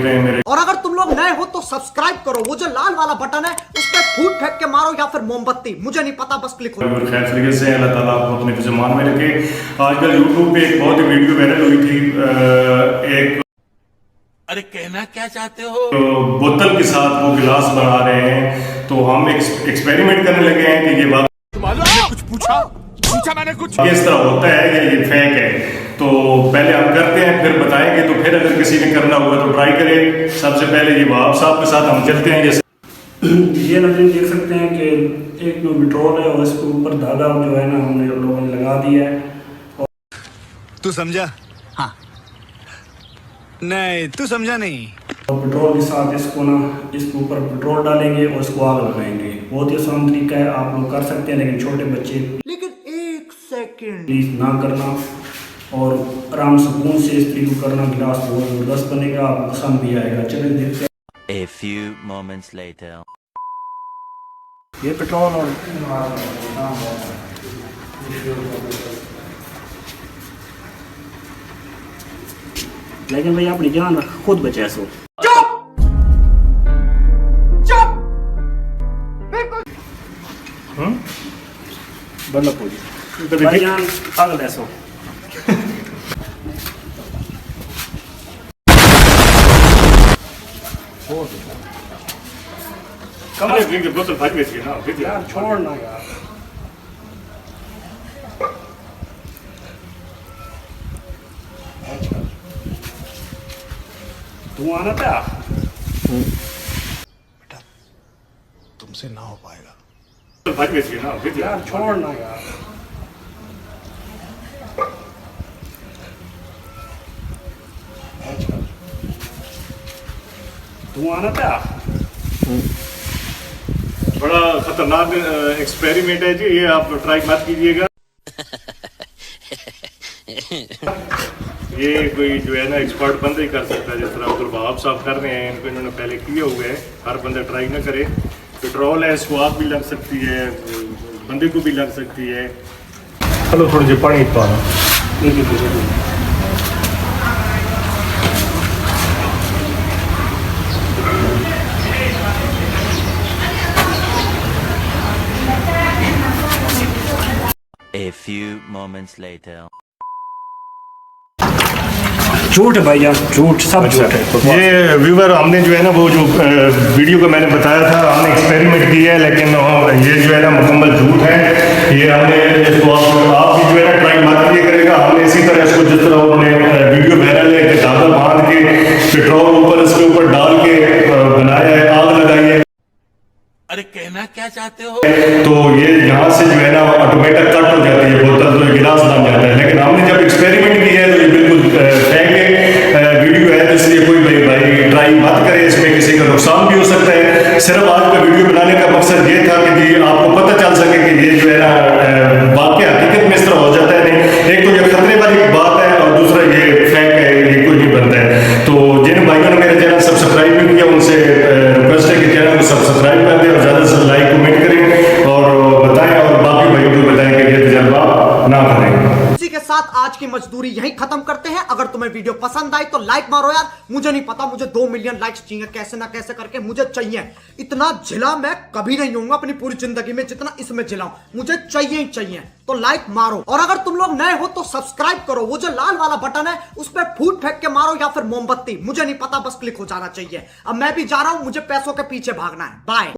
रहे हैं मेरे। और अगर तुम लोग नए हो तो सब्सक्राइब करो, वो जो लाल वाला बटन है उस पर फूट फेंक के मारो या फिर मोमबत्ती, मुझे नहीं पता, बस क्लिक हो। खैर तरीके से अल्लाह ताला आपको अपने फ़िज़मान में रखे। आजकल यूट्यूब पे एक बहुत ही वीडियो वायरल हुई थी, एक अरे कहना क्या चाहते हो? तो बोतल के साथ वो गिलास बना रहे हैं, तो हम एक्सपेरिमेंट करने लगे हैं कि ये बात कुछ पूछा मैंने कुछ इस तरह होता है या ये फेक है। तो पहले हम करते हैं फिर बताएंगे, तो फिर अगर किसी ने करना होगा तो ट्राई करें। सबसे पहले ये वहाब साहब के साथ हम चलते हैं। जैसे ये नजर देख सकते हैं कि एक में पेट्रोल है और इसके ऊपर धागा जो है ना हमने लोगों ने लगा दिया है। तू समझा? हाँ। नहीं तू समझा नहीं। और पेट्रोल के साथ इसको ना इसके ऊपर पेट्रोल डालेंगे और इसको आग लगाएंगे। बहुत ही आसान तरीका है, आप लोग कर सकते हैं, लेकिन छोटे बच्चे लेकिन एक सेकंड प्लीज ना करना और आराम सुकून से इस तरीके को करना। गिलास बहुत जबरदस्त बनेगा, आपको पसंद भी आएगा। चलिए देखते हैं। A few moments later. ये पेट्रोल और लेकिन भाई अपनी जान खुद बचा सो। बल्लभ पूजी भाई जान आग ले सो। बोतल भाग गई ना, यार छोड़ ना यार। तू आना था बेटा, तुमसे ना हो पाएगा। भाग गई ना, यार छोड़ ना यार। तू आना था। बड़ा खतरनाक एक्सपेरिमेंट है जी, ये आप ट्राई मत कीजिएगा। ये कोई जो है ना एक्सपर्ट बंदा ही कर सकता है, जिस तरह अब्दुल वहाब साहब कर रहे हैं, इनको इन्होंने पहले किए हुए हैं। हर बंदा ट्राई ना करे। पेट्रोल है, इसको आग भी लग सकती है, बंदे को भी लग सकती है। चलो थोड़ी सी पानी पा A few moments later. झूठ है भाई यार, झूठ, सब झूठ है। ये व्यूवर हमने जो है ना वो जो वीडियो को मैंने बताया था, हमने एक्सपेरिमेंट किया है, लेकिन ये जो है ना मुकम्मल झूठ है। ये हमने इसको आप भी जो है ना ट्राई मत किया करेगा। हमने इसी तरह इसको जिस तरह उन्होंने वीडियो वायरल है कि धागा बांध के पेट्रोल ऊपर इसके ऊपर डाल के बनाया है, आग लगाई है। अरे कहना क्या चाहते हो? तो ये यहाँ से जो है ना ऑटोमेटिक कट हो जाती है बोतल, तो गिलास बन जाता है। लेकिन हमने जब एक्सपेरिमेंट किया है तो ये बिल्कुल फेक वीडियो है, तो इसलिए कोई भाई ट्राई मत करे, इसमें किसी का नुकसान भी हो सकता है। सिर्फ आज का वीडियो बनाने का मकसद ये था कि जी आपको पता चल सके कि ये जो है ना वाकई हकीकत में इस तरह हो जाता है। नहीं, एक तो ये खतरे वाली बात है और दूसरा ये फेक है, ये कोई नहीं बनता है। तो जिन भाइयों ने मेरे चैनल सब्सक्राइब नहीं किया उनसे रिक्वेस्ट है कि चैनल को सब्सक्राइब कर दें और ज़्यादा से लाइक कमेंट करें और बताएं, और बाकी भाइयों को बताएं कि ये तजर्बा ना करें। इसी के साथ आज की मजदूरी यहीं खत्म करते हैं। अगर तुम्हें वीडियो पसंद आई तो लाइक मारो यार, मुझे नहीं पता, मुझे 2 मिलियन लाइक्स चाहिए, कैसे ना कैसे करके मुझे चाहिए। इतना झिला मैं कभी नहीं होऊंगा अपनी पूरी जिंदगी में जितना इसमें झिलाऊं, मुझे चाहिए ही चाहिए। तो लाइक मारो, और अगर तुम लोग नए हो तो सब्सक्राइब करो, वो जो लाल वाला बटन है उस पर फूट फेंक के मारो या फिर मोमबत्ती, मुझे नहीं पता, बस क्लिक हो जाना चाहिए। अब मैं भी जा रहा हूं, मुझे पैसों के पीछे भागना है। बाय।